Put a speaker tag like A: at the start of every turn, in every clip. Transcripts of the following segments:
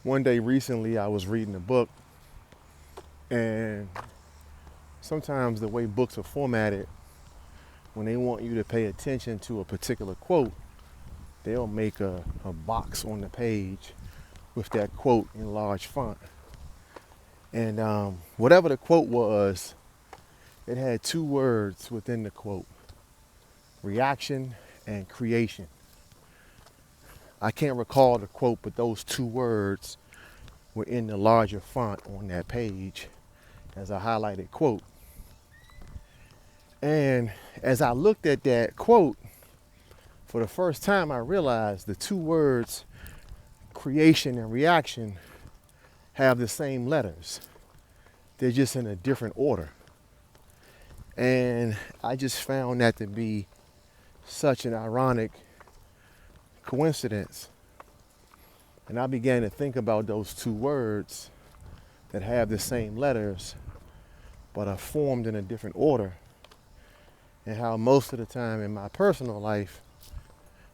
A: One day recently, I was reading a book, and sometimes the way books are formatted, when they want you to pay attention to a particular quote, they'll make a box on the page with that quote in large font. And whatever the quote was, it had two words within the quote: reaction and creation. I can't recall the quote, but those two words were in the larger font on that page as a highlighted quote. And as I looked at that quote, for the first time, I realized the two words creation and reaction have the same letters. They're just in a different order. And I just found that to be such an ironic coincidence. And I began to think about those two words that have the same letters but are formed in a different order, and how most of the time in my personal life,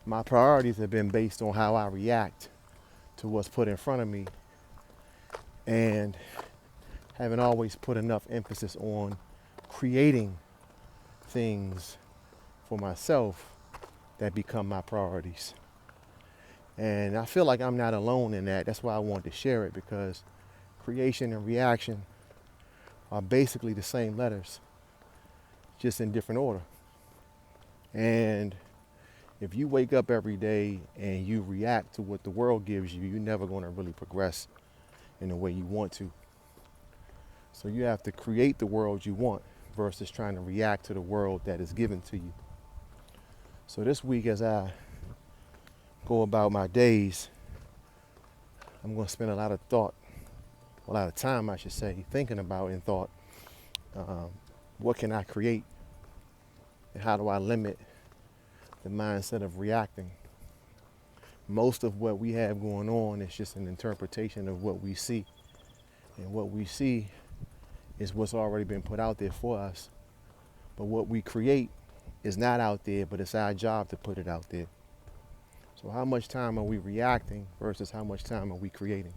A: my priorities have been based on how I react to what's put in front of me, and haven't always put enough emphasis on creating things for myself that become my priorities. And I feel like I'm not alone in that. That's why I wanted to share it, because creation and reaction are basically the same letters, just in different order. And if you wake up every day and you react to what the world gives you, you're never going to really progress in the way you want to. So you have to create the world you want versus trying to react to the world that is given to you. So this week, as I go about my days, I'm going to spend a lot of time, I should say, thinking about and thought, what can I create, and how do I limit the mindset of reacting? Most of what we have going on is just an interpretation of what we see. And what we see is what's already been put out there for us. But what we create is not out there, but it's our job to put it out there. So how much time are we reacting versus how much time are we creating?